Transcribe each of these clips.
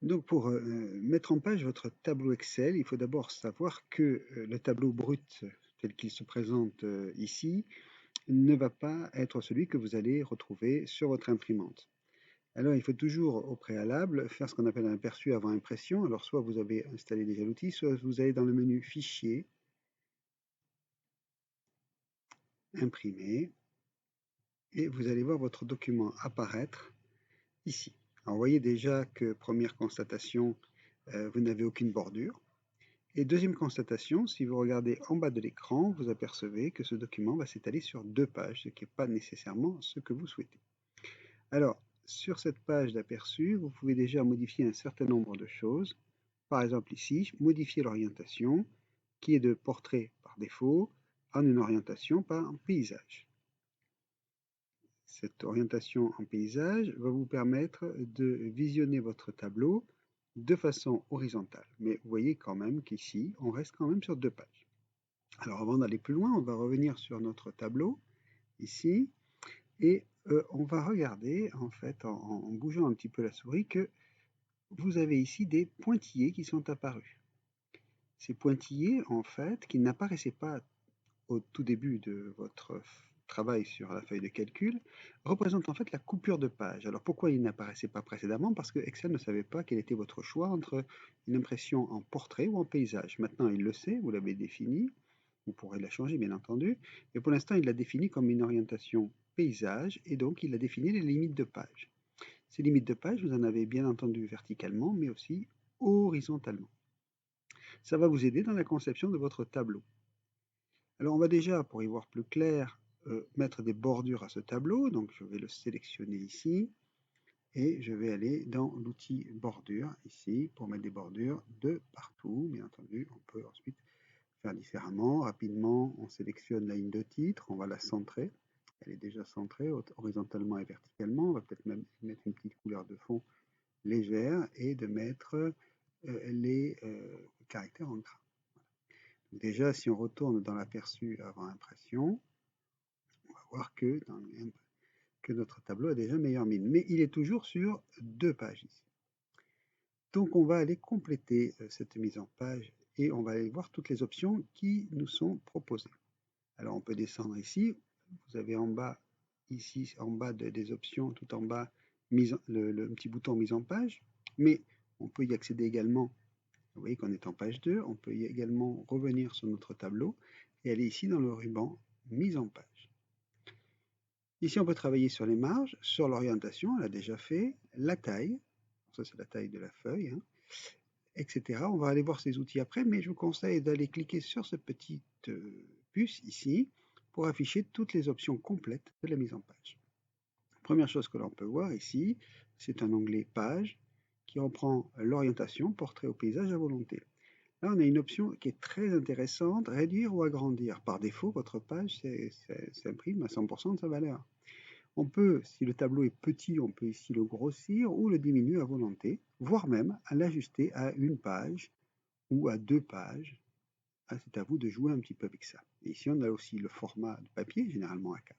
Donc pour mettre en page votre tableau Excel, il faut d'abord savoir que le tableau brut tel qu'il se présente ici ne va pas être celui que vous allez retrouver sur votre imprimante. Alors il faut toujours au préalable faire ce qu'on appelle un aperçu avant impression. Alors soit vous avez installé déjà l'outil, soit vous allez dans le menu Fichier, Imprimer, et vous allez voir votre document apparaître ici. Alors vous voyez déjà que première constatation, vous n'avez aucune bordure. Et deuxième constatation, si vous regardez en bas de l'écran, vous apercevez que ce document va s'étaler sur 2 pages, ce qui n'est pas nécessairement ce que vous souhaitez. Alors, sur cette page d'aperçu, vous pouvez déjà modifier un certain nombre de choses. Par exemple ici, modifier l'orientation, qui est de portrait par défaut, en une orientation par paysage. Cette orientation en paysage va vous permettre de visionner votre tableau de façon horizontale. Mais vous voyez quand même qu'ici, on reste quand même sur 2 pages. Alors avant d'aller plus loin, on va revenir sur notre tableau, ici, et on va regarder, en fait, en bougeant un petit peu la souris, que vous avez ici des pointillés qui sont apparus. Ces pointillés, en fait, qui n'apparaissaient pas au tout début de votre travail sur la feuille de calcul, représentent en fait la coupure de page. Alors pourquoi ils n'apparaissaient pas précédemment? Parce que Excel ne savait pas quel était votre choix entre une impression en portrait ou en paysage. Maintenant, il le sait, vous l'avez défini. Vous pourrez la changer, bien entendu, mais pour l'instant, il l'a défini comme une orientation paysage, et donc il a défini les limites de page. Ces limites de page, vous en avez bien entendu verticalement, mais aussi horizontalement. Ça va vous aider dans la conception de votre tableau. Alors on va déjà, pour y voir plus clair, mettre des bordures à ce tableau, donc je vais le sélectionner ici, et je vais aller dans l'outil bordure, ici, pour mettre des bordures de partout, bien entendu, on peut ensuite faire différemment. Rapidement, on sélectionne la ligne de titre, on va la centrer. Elle est déjà centrée horizontalement et verticalement. On va peut-être même mettre une petite couleur de fond légère et de mettre les caractères en gras. Déjà, si on retourne dans l'aperçu avant impression, on va voir que notre tableau a déjà meilleure mine. Mais il est toujours sur 2 pages ici. Donc on va aller compléter cette mise en page et on va aller voir toutes les options qui nous sont proposées. Alors on peut descendre ici, vous avez en bas, ici en bas des options, tout en bas, le petit bouton mise en page, mais on peut y accéder également, vous voyez qu'on est en page 2, on peut y également revenir sur notre tableau et aller ici dans le ruban mise en page. Ici on peut travailler sur les marges, sur l'orientation, on l'a déjà fait, la taille, ça c'est la taille de la feuille, hein, etc. On va aller voir ces outils après, mais je vous conseille d'aller cliquer sur cette petite puce ici pour afficher toutes les options complètes de la mise en page. Première chose que l'on peut voir ici, c'est un onglet Page qui reprend l'orientation, portrait au paysage à volonté. Là, on a une option qui est très intéressante, réduire ou agrandir. Par défaut, votre page s'imprime à 100% de sa valeur. On peut, si le tableau est petit, on peut ici le grossir ou le diminuer à volonté, voire même à l'ajuster à 1 page ou à 2 pages. Ah, c'est à vous de jouer un petit peu avec ça. Et ici, on a aussi le format de papier, généralement A4.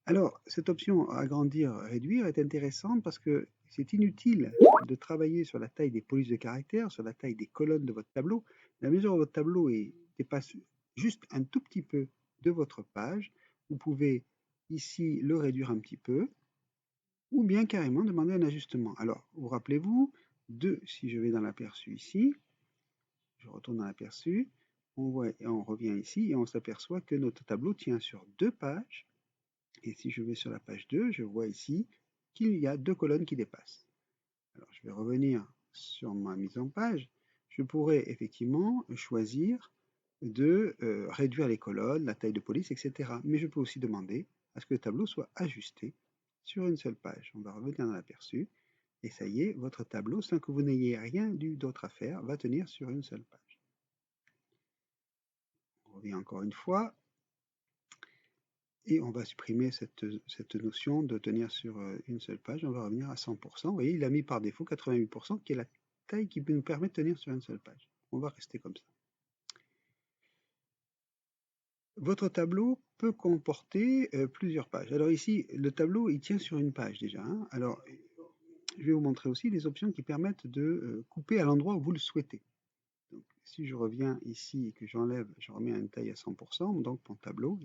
Alors, cette option agrandir, réduire est intéressante parce que c'est inutile de travailler sur la taille des polices de caractères, sur la taille des colonnes de votre tableau. La mesure où votre tableau dépasse juste un tout petit peu de votre page, vous pouvez ici le réduire un petit peu, ou bien carrément demander un ajustement. Alors, vous rappelez-vous, si je vais dans l'aperçu ici, je retourne dans l'aperçu, on revient ici et on s'aperçoit que notre tableau tient sur 2 pages. Et si je vais sur la page 2, je vois ici qu'il y a 2 colonnes qui dépassent. Alors je vais revenir sur ma mise en page. Je pourrais effectivement choisir de réduire les colonnes, la taille de police, etc. Mais je peux aussi demander à ce que le tableau soit ajusté sur une seule page. On va revenir dans l'aperçu. Et ça y est, votre tableau, sans que vous n'ayez rien d'autre à faire, va tenir sur une seule page. On revient encore une fois. Et on va supprimer cette notion de tenir sur une seule page. On va revenir à 100%. Vous voyez, il a mis par défaut 88%, qui est la taille qui nous permet de tenir sur une seule page. On va rester comme ça. Votre tableau peut comporter plusieurs pages. Alors ici, le tableau, il tient sur une page déjà, hein. Alors, je vais vous montrer aussi des options qui permettent de couper à l'endroit où vous le souhaitez. Donc, si je reviens ici et que j'enlève, je remets une taille à 100%, donc mon tableau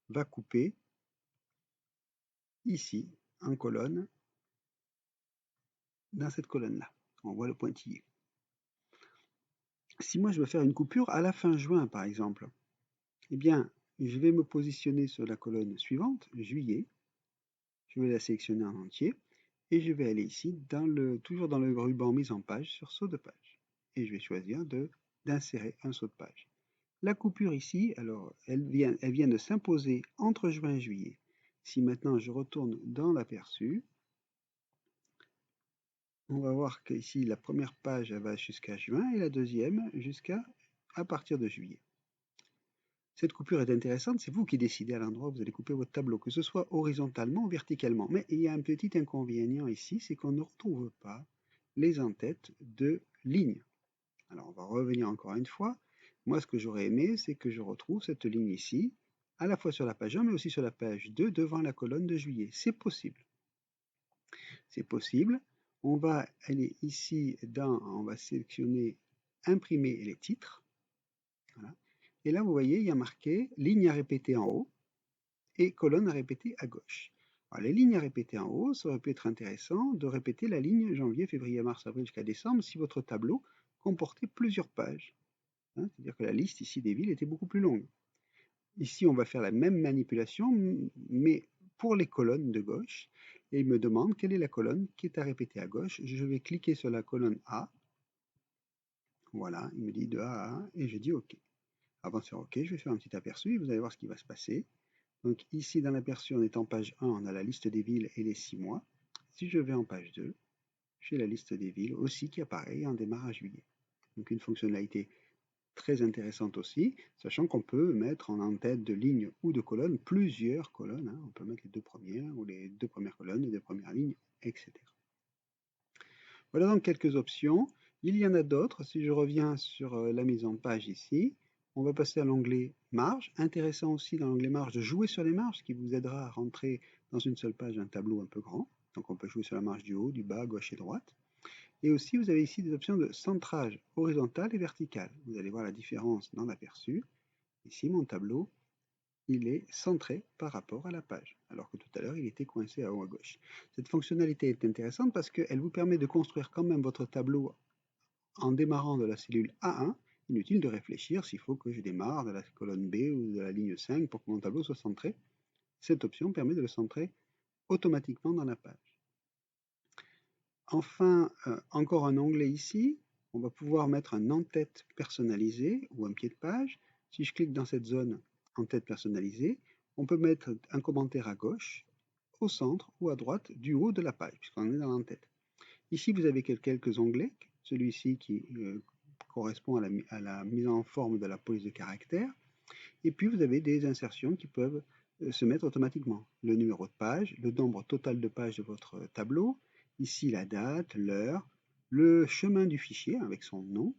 va couper ici, en colonne, dans cette colonne-là. On voit le pointillé. Si moi je veux faire une coupure à la fin juin, par exemple, eh bien, je vais me positionner sur la colonne suivante, juillet. Je vais la sélectionner en entier et je vais aller ici, toujours dans le ruban mise en page, sur saut de page. Et je vais choisir d'insérer un saut de page. La coupure ici, alors, elle vient de s'imposer entre juin et juillet. Si maintenant je retourne dans l'aperçu, on va voir qu'ici la première page elle va jusqu'à juin et la deuxième à partir de juillet. Cette coupure est intéressante, c'est vous qui décidez à l'endroit où vous allez couper votre tableau, que ce soit horizontalement ou verticalement. Mais il y a un petit inconvénient ici, c'est qu'on ne retrouve pas les en-têtes de lignes. Alors on va revenir encore une fois. Moi ce que j'aurais aimé, c'est que je retrouve cette ligne ici, à la fois sur la page 1 mais aussi sur la page 2 devant la colonne de juillet. C'est possible. C'est possible. On va aller ici on va sélectionner imprimer les titres. Voilà. Et là, vous voyez, il y a marqué ligne à répéter en haut et colonne à répéter à gauche. Alors, les lignes à répéter en haut, ça aurait pu être intéressant de répéter la ligne janvier, février, mars, avril jusqu'à décembre si votre tableau comportait plusieurs pages. Hein, c'est-à-dire que la liste ici des villes était beaucoup plus longue. Ici, on va faire la même manipulation, mais pour les colonnes de gauche. Et il me demande quelle est la colonne qui est à répéter à gauche. Je vais cliquer sur la colonne A. Voilà, il me dit de A à A et je dis OK. Avant de faire OK, je vais faire un petit aperçu et vous allez voir ce qui va se passer. Donc ici, dans l'aperçu, on est en page 1, on a la liste des villes et les 6 mois. Si je vais en page 2, j'ai la liste des villes aussi qui apparaît et on démarre à juillet. Donc une fonctionnalité très intéressante aussi, sachant qu'on peut mettre en tête de lignes ou de colonnes plusieurs colonnes. Hein. On peut mettre les deux premières ou les deux premières colonnes, les deux premières lignes, etc. Voilà donc quelques options. Il y en a d'autres. Si je reviens sur la mise en page ici, on va passer à l'onglet marge. Intéressant aussi dans l'onglet marge de jouer sur les marges, ce qui vous aidera à rentrer dans une seule page un tableau un peu grand. Donc on peut jouer sur la marge du haut, du bas, gauche et droite. Et aussi vous avez ici des options de centrage horizontal et vertical. Vous allez voir la différence dans l'aperçu. Ici mon tableau, il est centré par rapport à la page, alors que tout à l'heure il était coincé à haut à gauche. Cette fonctionnalité est intéressante parce qu'elle vous permet de construire quand même votre tableau en démarrant de la cellule A1. Inutile de réfléchir s'il faut que je démarre de la colonne B ou de la ligne 5 pour que mon tableau soit centré. Cette option permet de le centrer automatiquement dans la page. Enfin, encore un onglet ici. On va pouvoir mettre un en-tête personnalisé ou un pied de page. Si je clique dans cette zone en-tête personnalisée, on peut mettre un commentaire à gauche, au centre ou à droite du haut de la page, puisqu'on est dans l'en-tête. Ici, vous avez quelques onglets. Celui-ci qui correspond à la mise en forme de la police de caractère. Et puis, vous avez des insertions qui peuvent se mettre automatiquement. Le numéro de page, le nombre total de pages de votre tableau, ici la date, l'heure, le chemin du fichier avec son nom,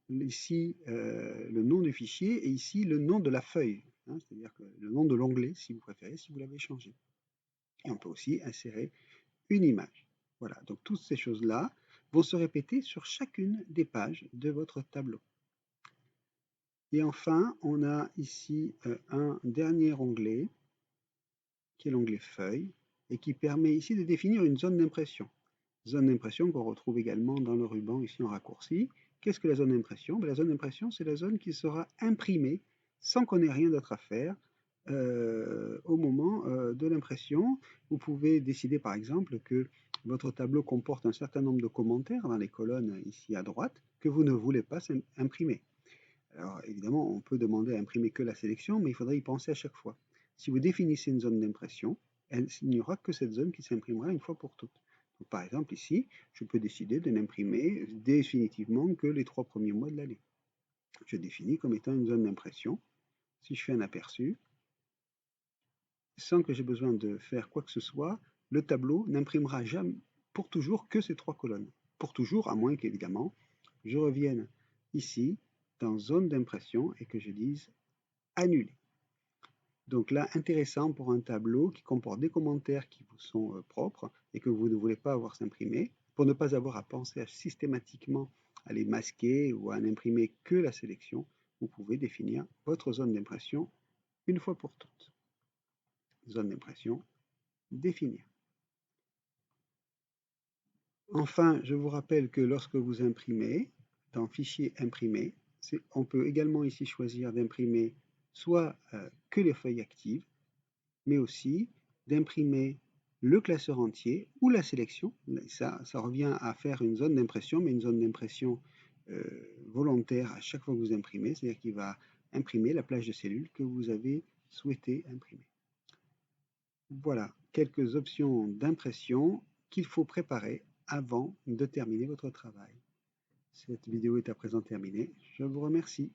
ici le nom du fichier et ici le nom de la feuille, hein, c'est-à-dire le nom de l'onglet si vous préférez, si vous l'avez changé. Et on peut aussi insérer une image. Voilà, donc toutes ces choses-là vont se répéter sur chacune des pages de votre tableau. Et enfin, on a ici un dernier onglet, qui est l'onglet Feuilles, et qui permet ici de définir une zone d'impression. Zone d'impression qu'on retrouve également dans le ruban ici en raccourci. Qu'est-ce que la zone d'impression? La zone d'impression, c'est la zone qui sera imprimée sans qu'on ait rien d'autre à faire au moment de l'impression. Vous pouvez décider par exemple que votre tableau comporte un certain nombre de commentaires dans les colonnes ici à droite que vous ne voulez pas imprimer. Alors évidemment, on peut demander à imprimer que la sélection, mais il faudrait y penser à chaque fois. Si vous définissez une zone d'impression, il n'y aura que cette zone qui s'imprimera une fois pour toutes. Donc, par exemple ici, je peux décider de n'imprimer définitivement que les 3 premiers mois de l'année. Je définis comme étant une zone d'impression. Si je fais un aperçu, sans que j'ai besoin de faire quoi que ce soit, le tableau n'imprimera jamais pour toujours que ces 3 colonnes. Pour toujours, à moins qu'évidemment, je revienne ici dans zone d'impression et que je dise annuler. Donc là, intéressant pour un tableau qui comporte des commentaires qui vous sont propres et que vous ne voulez pas avoir s'imprimés, pour ne pas avoir à penser systématiquement à les masquer ou à n'imprimer que la sélection, vous pouvez définir votre zone d'impression une fois pour toutes. Zone d'impression, définir. Enfin, je vous rappelle que lorsque vous imprimez, dans Fichier imprimer, on peut également ici choisir d'imprimer soit que les feuilles actives, mais aussi d'imprimer le classeur entier ou la sélection. Ça revient à faire une zone d'impression, mais une zone d'impression volontaire à chaque fois que vous imprimez, c'est-à-dire qu'il va imprimer la plage de cellules que vous avez souhaité imprimer. Voilà quelques options d'impression qu'il faut préparer avant de terminer votre travail. Cette vidéo est à présent terminée. Je vous remercie.